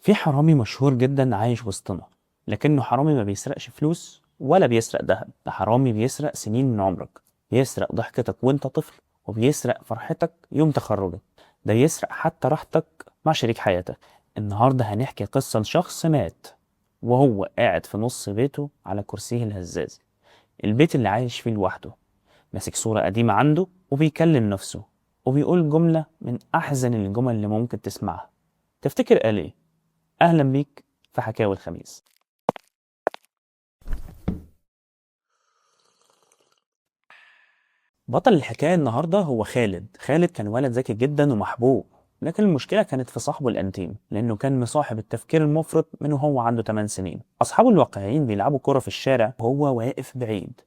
في حرامي مشهور جدا عايش وسطنا، لكنه حرامي ما بيسرقش فلوس ولا بيسرق ذهب. ده حرامي بيسرق سنين من عمرك، بيسرق ضحكتك وانت طفل، وبيسرق فرحتك يوم تخرجك. ده يسرق حتى راحتك مع شريك حياتك. النهارده هنحكي قصة لشخص مات وهو قاعد في نص بيته على كرسيه الهزاز، البيت اللي عايش فيه لوحده، ماسك صورة قديمة عنده وبيكلم نفسه وبيقول جملة من أحزن الجمل اللي ممكن تسمعها. تفتكر قال إيه؟ أهلا بيك في حكاوي الخميس. بطل الحكاية النهاردة هو خالد. خالد كان ولد ذكي جدا ومحبوب، لكن المشكلة كانت في صاحبه الأنتيم، لأنه كان مصاحب التفكير المفرط من وهو عنده 8 سنين. أصحابه الواقعيين بيلعبوا كرة في الشارع وهو واقف بعيد،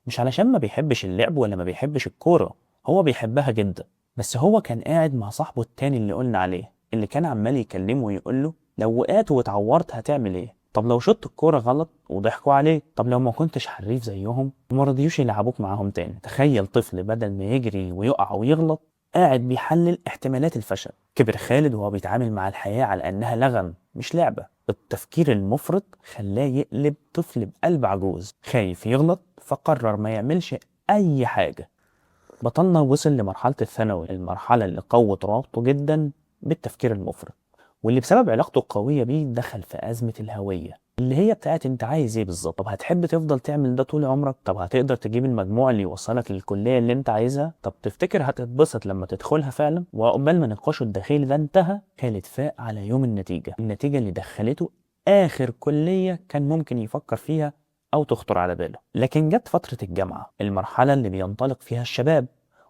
مش علشان ما بيحبش اللعب ولا ما بيحبش الكورة، هو بيحبها جدا. بس هو كان قاعد مع صاحبه التاني اللي قلنا عليه، اللي كان عمال يكلمه ويقول له لو وقعت واتعورت هتعمل ايه؟ طب لو شطت الكورة غلط وضحكوا عليك؟ طب لو ما كنتش حريف زيهم وما رضيوش يلعبوك معاهم تاني؟ تخيل طفل بدل ما يجري ويقع ويغلط قاعد بيحلل احتمالات الفشل. كبر خالد وهو بيتعامل مع الحياة على انها لغم مش لعبة. التفكير المفرط خلاه يقلب طفل بقلب عجوز خايف يغلط، فقرر ما يعملش اي حاجة. بطلنا وصل لمرحلة الثانوي، المرحلة اللي قوت رابطه جدا بالتفكير المفرط، واللي بسبب علاقته القوية بيه دخل في أزمة الهوية، اللي هي بتاعت انت عايز ايه بالظبط؟ طب هتحب تفضل تعمل ده طول عمرك؟ طب هتقدر تجيب المجموع اللي يوصلك للكلية اللي انت عايزها؟ طب تفتكر هتتبسط لما تدخلها فعلا؟ وعقبال ما نقاشه الداخلي ده انتهى، خالد فاق على يوم النتيجة اللي دخلته آخر كلية كان ممكن يفكر فيها أو تخطر على باله. لكن جت فترة الجامعة، المرحلة اللي بينطلق فيها الشباب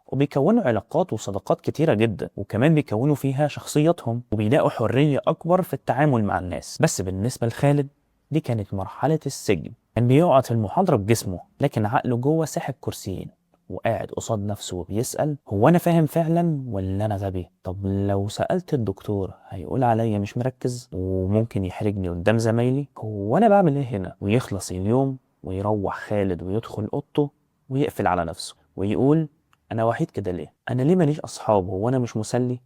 وبيكونوا علاقات وصداقات كتيرة جدا، وكمان بيكونوا فيها شخصياتهم وبيلاقوا حرية أكبر في التعامل مع الناس. بس بالنسبة لخالد دي كانت مرحلة السجن. كان بيقعد في المحاضرة بجسمه، لكن عقله جوه ساحب كرسيين، وقاعد قصاد نفسه وبيسأل هو أنا فاهم فعلا ولا أنا غبي؟ طب لو سألت الدكتور هيقول عليا مش مركز وممكن يحرجني قدام زمايلي؟ هو أنا بعمل إيه هنا؟ ويخلص اليوم ويروح خالد ويدخل أوضته ويقفل على نفسه ويقول انا وحيد كده ليه؟ انا ليه ماليش اصحاب؟ هو انا مش مسلي؟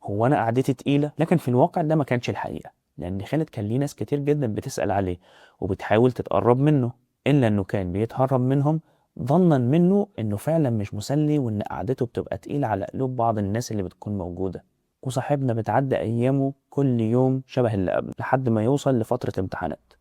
هو انا قعدتي تقيله؟ لكن في الواقع ده ما كانش الحقيقه، لان خالد كان ليه ناس كتير جدا بتسال عليه وبتحاول تتقرب منه، الا انه كان بيتهرب منهم ظنا منه انه فعلا مش مسلي، وان قعدته بتبقى تقيله على قلوب بعض الناس اللي بتكون موجوده. وصاحبنا بتعدي ايامه كل يوم شبه اللي قبل لحد ما يوصل لفتره امتحانات،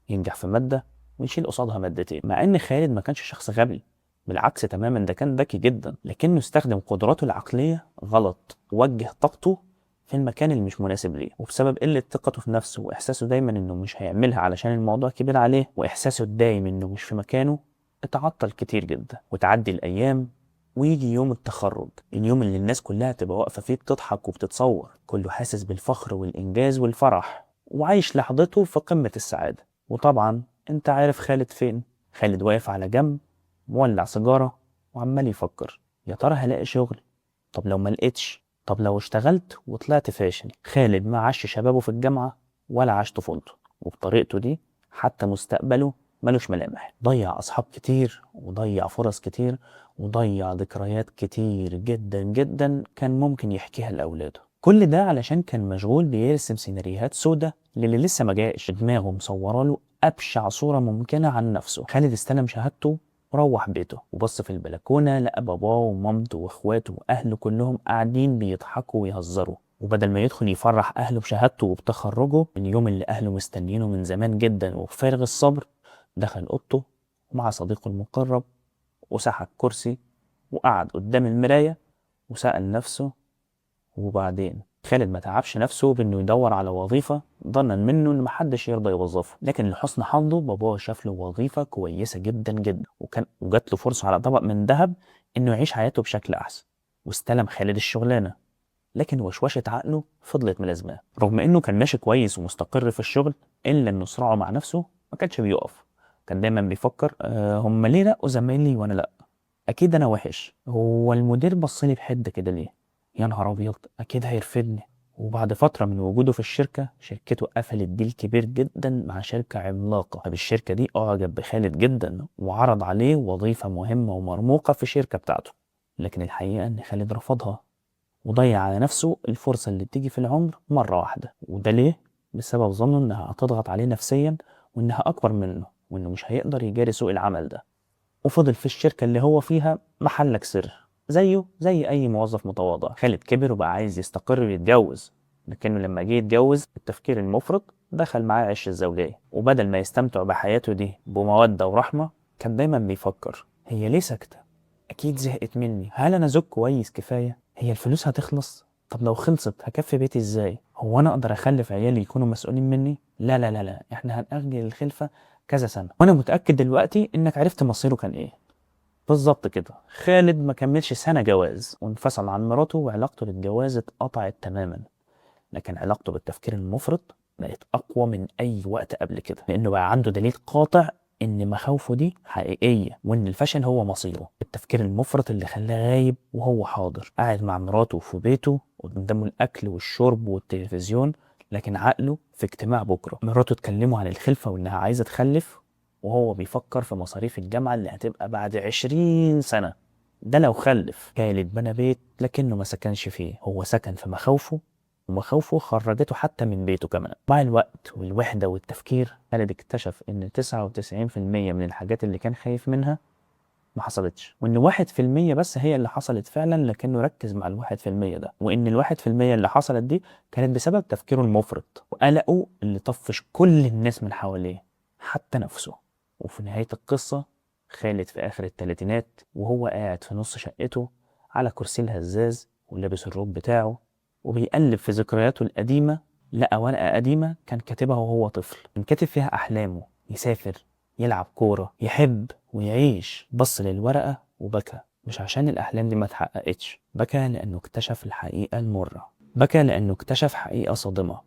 ينجح في ماده ويشيل قصادها مادتين. مع ان خالد ما كانش شخص غبي، بالعكس تماما، ده كان ذكي جدا، لكنه استخدم قدراته العقلية غلط، ووجه طاقته في المكان اللي مش مناسب ليه. وبسبب قلة ثقته في نفسه وإحساسه دايما إنه مش هيعملها علشان الموضوع كبير عليه، وإحساسه الدايم إنه مش في مكانه، اتعطل كتير جدا. وتعدي الأيام ويجي يوم التخرج، اليوم اللي الناس كلها تبقى واقفة فيه بتضحك وبتتصور، كله حاسس بالفخر والإنجاز والفرح وعايش لحظته في قمة السعادة. وطبعا انت عارف خالد فين؟ خالد واقف على جنب مولع سيجارة وعمال يفكر، يا ترى هلاقي شغل؟ طب لو ما لقيتش؟ طب لو اشتغلت وطلعت فاشل؟ خالد ما عاش شبابه في الجامعة ولا عاش طفولته، وبطريقته دي حتى مستقبله ملوش ملامح. ضيع أصحاب كتير وضيع فرص كتير وضيع ذكريات كتير جدا جدا كان ممكن يحكيها لأولاده. كل ده علشان كان مشغول بيرسم سيناريوهات سودة للي لسه ما جاش. دماغه مصوره له أبشع صورة ممكنة عن نفسه. خالد استلم شهادته وروح بيته وبص في البلكونة لقى باباه ومامته واخواته واهله كلهم قاعدين بيضحكوا ويهزروا. وبدل ما يدخل يفرح اهله بشهادته وبتخرجه، اليوم اللي اهله مستنينه من زمان جدا وبفارغ الصبر، دخل اوضته مع صديقه المقرب وسحب كرسي وقعد قدام المراية وسأل نفسه وبعدين. خالد ما تعبش نفسه بانه يدور على وظيفة ظنا منه ان محدش يرضى يوظفه، لكن لحسن حظه باباه شاف له وظيفة كويسة جدا جدا، وجات له فرصة على طبق من ذهب انه يعيش حياته بشكل احسن. واستلم خالد الشغلانة، لكن وشوشة عقله فضلت ملازماه. رغم انه كان ماشي كويس ومستقر في الشغل، الا انه صراعه مع نفسه ما كانش بيقف. كان دايما بيفكر هم ليه لقوا زمايلي وانا لا؟ اكيد انا وحش. هو المدير بصلي بحده كده ليه؟ يا نهار ابيض، اكيد هيرفدني. وبعد فتره من وجوده في الشركه، شركته قفلت ديل كبير جدا مع شركه عملاقه. طب الشركه دي اعجب بخالد جدا وعرض عليه وظيفه مهمه ومرموقه في الشركه بتاعته، لكن الحقيقه ان خالد رفضها وضيع على نفسه الفرصه اللي بتيجي في العمر مره واحده. وده ليه؟ بسبب ظنه إنها هتضغط عليه نفسيا وإنها أكبر منه وإنه مش هيقدر يجاري سوق العمل ده. وفضل في الشركة اللي هو فيها محلك سر زيه زي أي موظف متواضع. خالد كبر وبقى عايز يستقر ويتجوز، لكنه لما جه يتجوز التفكير المفرط دخل معاه عش الزوجية، وبدل ما يستمتع بحياته دي بمودة ورحمة كان دايما بيفكر هي ليه ساكتة؟ أكيد زهقت مني. هل أنا زوج كويس كفاية؟ هي الفلوس هتخلص؟ طب لو خلصت هكفي بيتي إزاي؟ هو أنا أقدر أخلف عيالي يكونوا مسؤولين مني؟ لا لا لا لا، إحنا هنأجل الخلفة كذا سنة. وأنا متأكد دلوقتي إنك عرفت مصيره كان إيه. بالظبط كده، خالد ما كملش سنة جواز وانفصل عن مراته وعلاقته للجواز اتقطعت تماما، لكن علاقته بالتفكير المفرط بقت أقوى من أي وقت قبل كده، لأنه بقى عنده دليل قاطع إن مخاوفه دي حقيقية وإن الفشل هو مصيره. التفكير المفرط اللي خلاه غايب وهو حاضر قاعد مع مراته في بيته وقدامه الأكل والشرب والتلفزيون، لكن عقله في اجتماع بكرة. مراته تكلمه عن الخلفة وإنها عايزة تخلف وهو بيفكر في مصاريف الجامعة اللي هتبقى بعد 20 سنة. ده لو خلف. خالد بنى بيت لكنه ما سكنش فيه، هو سكن في مخاوفه، ومخاوفه خرجته حتى من بيته كمان. مع الوقت والوحدة والتفكير خالد اكتشف ان 99% من الحاجات اللي كان خايف منها ما حصلتش، وان 1% بس هي اللي حصلت فعلا، لكنه ركز مع ال1% ده، وان ال1% اللي حصلت دي كانت بسبب تفكيره المفرط وقلقه اللي طفش كل الناس من حواليه حتى نفسه. وفي نهاية القصة خالد في آخر التلاتينات وهو قاعد في نص شقته على كرسي الهزاز ولابس الروب بتاعه وبيقلب في ذكرياته القديمة، لقى ورقة قديمة كان كاتبها وهو طفل، كان كاتب فيها أحلامه يسافر، يلعب كورة، يحب ويعيش. بص للورقة وبكى، مش عشان الأحلام دي ما اتحققتش، بكى لأنه اكتشف الحقيقة المرة، بكى لأنه اكتشف حقيقة صادمة.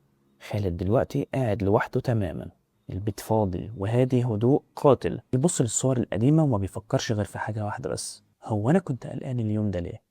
خالد دلوقتي قاعد لوحده تماما، البيت فاضي وهادي هدوء قاتل، يبص للصور القديمة وما بيفكرش غير في حاجة واحدة بس: هو أنا كنت قلقان اليوم ده ليه؟